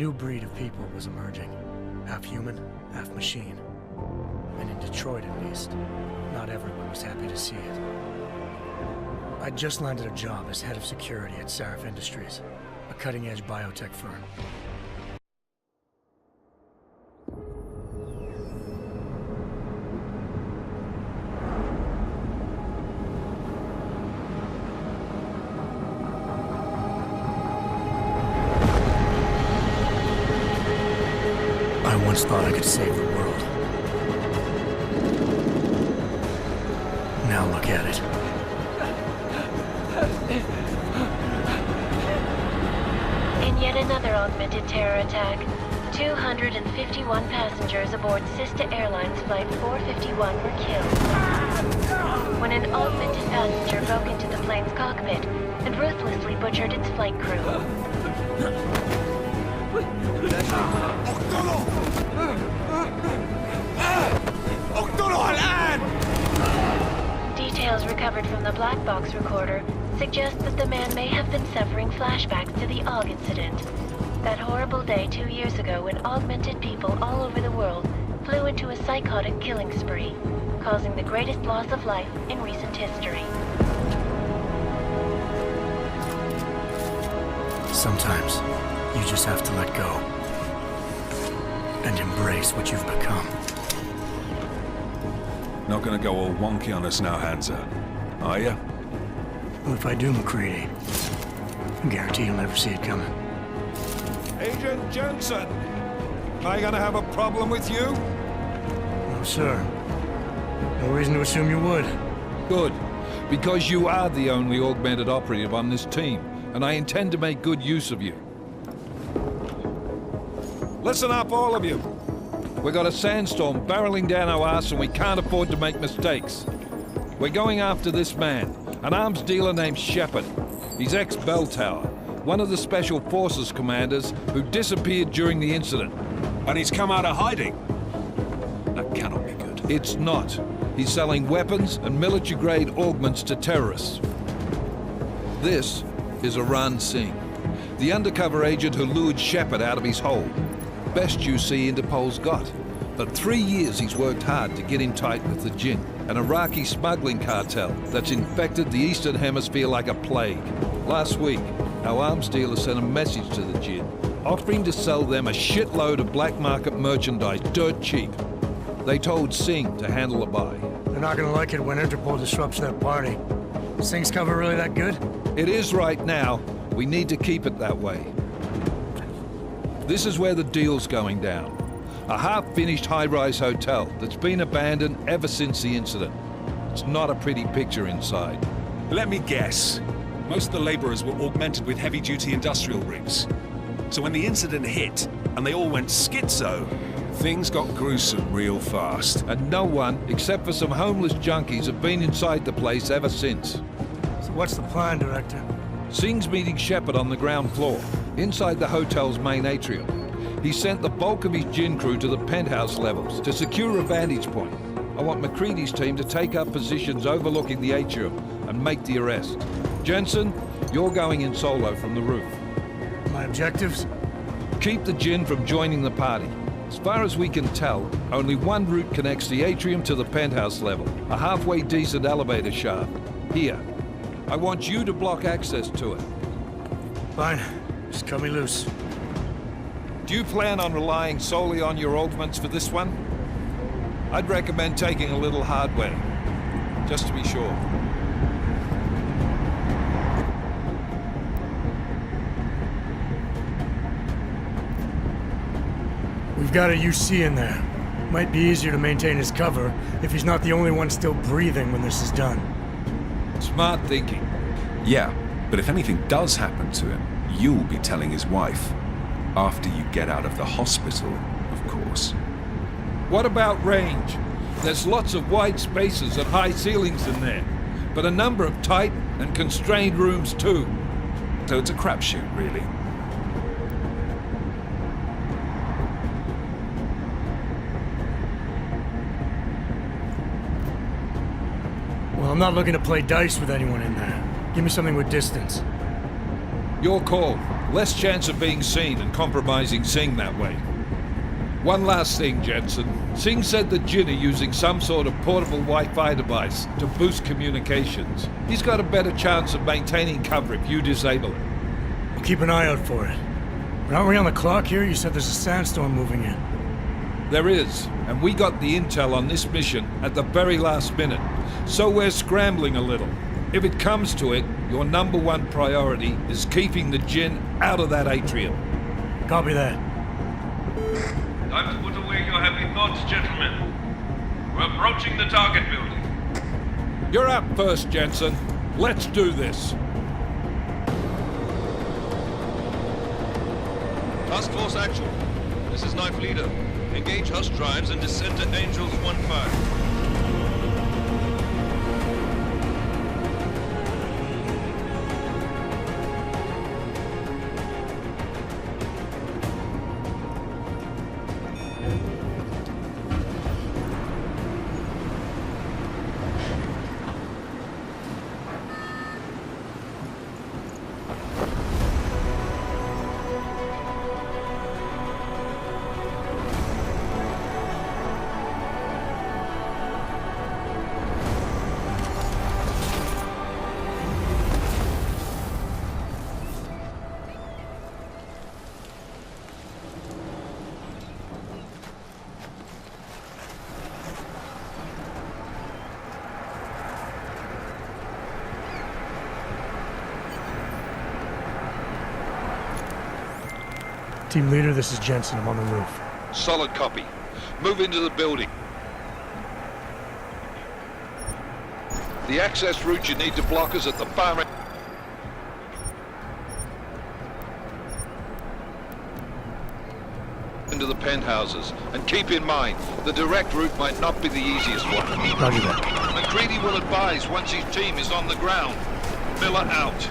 new breed of people was emerging. Half human, half machine. And in Detroit at least, not everyone was happy to see it. I'd just landed a job as head of security at Ps4 Industries, a cutting-edge biotech firm. I once thought I could save the world. Now look at it. In yet another augmented terror attack, 251 passengers aboard Sister Airlines Flight 451 were killed when an augmented passenger broke into the plane's cockpit and ruthlessly butchered its flight crew. Details recovered from the black box recorder suggest that the man may have been suffering flashbacks to the AUG incident. That horrible day 2 years ago when augmented people all over the world flew into a psychotic killing spree, causing the greatest loss of life in recent history. Sometimes, you just have to let go. And embrace what you've become. Not gonna go all wonky on us now, Hansa, are you? Well, if I do, McCready, I guarantee you'll never see it coming. Agent Jensen, am I gonna have a problem with you? No, sir. No reason to assume you would. Good, because you are the only augmented operative on this team, and I intend to make good use of you. Listen up, all of you. We got a sandstorm barreling down our arse and we can't afford to make mistakes. We're going after this man, an arms dealer named Shepard. He's ex-Bell Tower, one of the Special Forces commanders who disappeared during the incident. And he's come out of hiding? That cannot be good. It's not. He's selling weapons and military-grade augments to terrorists. This is Aran Singh, the undercover agent who lured Shepard out of his hole. Best you see Interpol's got. For 3 years he's worked hard to get in tight with the Jinn, an Iraqi smuggling cartel that's infected the Eastern Hemisphere like a plague. Last week, our arms dealer sent a message to the Jinn, offering to sell them a shitload of black market merchandise dirt cheap. They told Singh to handle the buy. They're not gonna like it when Interpol disrupts their party. Is Singh's cover really that good? It is right now. We need to keep it that way. This is where the deal's going down. A half-finished high-rise hotel that's been abandoned ever since the incident. It's not a pretty picture inside. Let me guess. Most of the laborers were augmented with heavy-duty industrial rigs. So when the incident hit, and they all went schizo, things got gruesome real fast. And no one, except for some homeless junkies, have been inside the place ever since. So what's the plan, Director? Singh's meeting Shepard on the ground floor, inside the hotel's main atrium. He sent the bulk of his Jinn crew to the penthouse levels to secure a vantage point. I want McCready's team to take up positions overlooking the atrium and make the arrest. Jensen, you're going in solo from the roof. My objectives? Keep the Jinn from joining the party. As far as we can tell, only one route connects the atrium to the penthouse level, a halfway decent elevator shaft. Here. I want you to block access to it. Fine. Just cut me loose. Do you plan on relying solely on your augments for this one? I'd recommend taking a little hardware, just to be sure. We've got a UC in there. Might be easier to maintain his cover if he's not the only one still breathing when this is done. Smart thinking. Yeah, but if anything does happen to him, you'll be telling his wife. After you get out of the hospital, of course. What about range? There's lots of wide spaces and high ceilings in there, but a number of tight and constrained rooms too. So it's a crapshoot, really. Well, I'm not looking to play dice with anyone in there. Give me something with distance. Your call. Less chance of being seen and compromising Singh that way. One last thing, Jensen. Singh said that Jin are using some sort of portable Wi-Fi device to boost communications. He's got a better chance of maintaining cover if you disable it. We'll keep an eye out for it. But aren't we on the clock here? You said there's a sandstorm moving in. There is, and we got the intel on this mission at the very last minute, so we're scrambling a little. If it comes to it, your number one priority is keeping the Jinn out of that atrium. Copy that. Time to put away your heavy thoughts, gentlemen. We're approaching the target building. You're up first, Jensen. Let's do this. Task Force Actual. This is Knife Leader. Engage Hush drives and descend to Angels 1-5. Team leader, this is Jensen. I'm on the roof. Solid copy. Move into the building. The access route you need to block is at the far end. Into the penthouses. And keep in mind, the direct route might not be the easiest one. Roger that. McCready will advise once his team is on the ground. Miller out.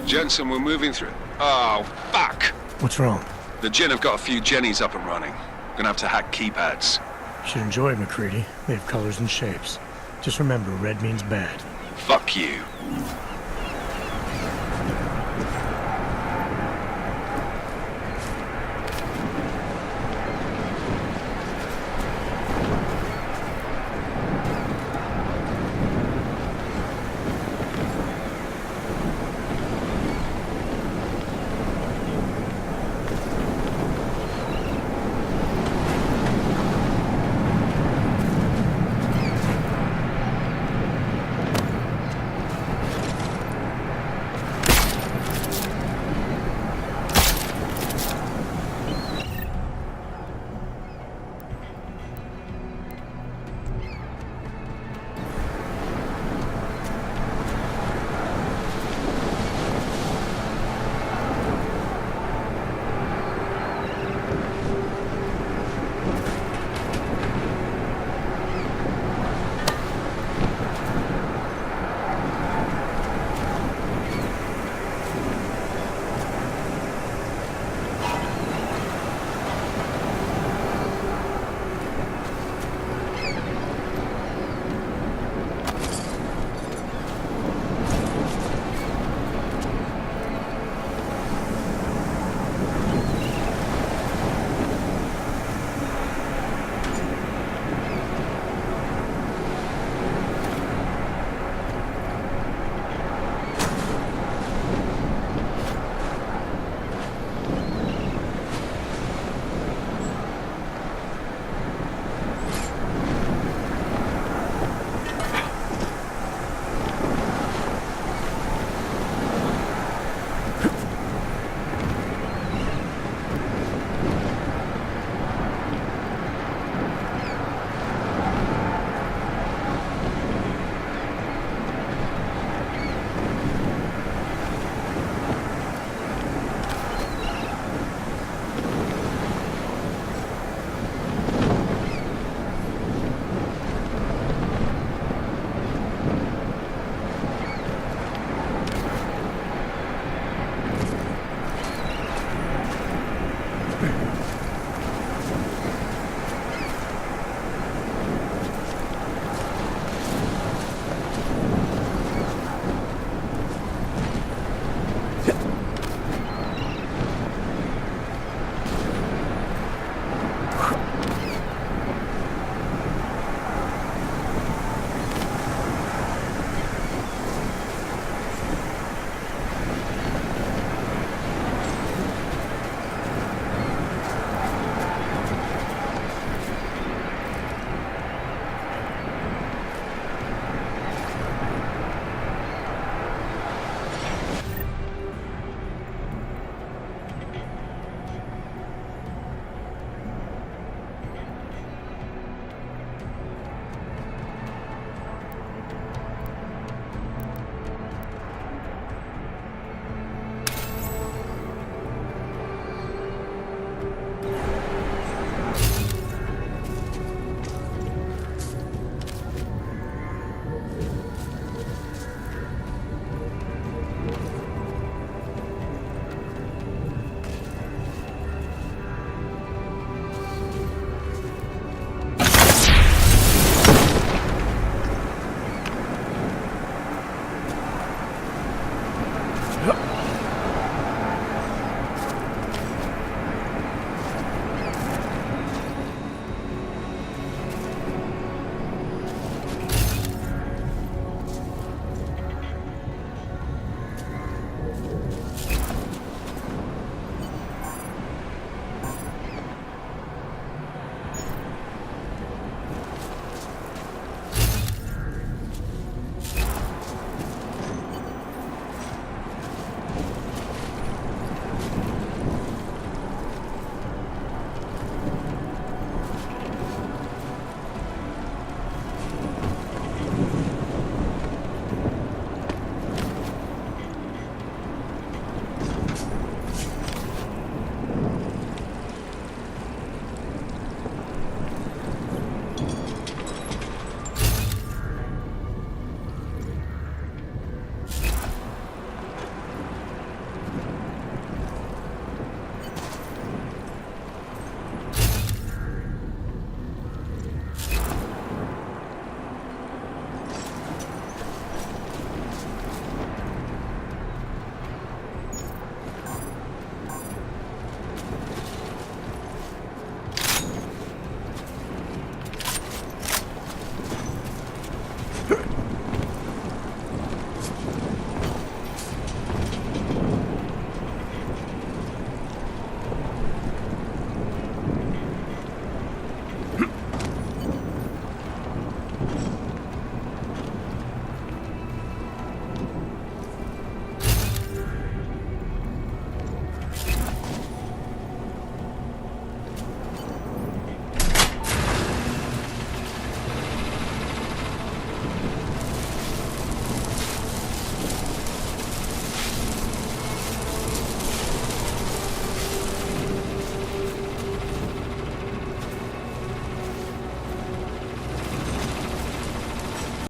Jensen, we're moving through. Oh, fuck! What's wrong? The Jinn have got a few Jennies up and running. Gonna have to hack keypads. Should enjoy it, McCready. They have colors and shapes. Just remember, red means bad. Fuck you.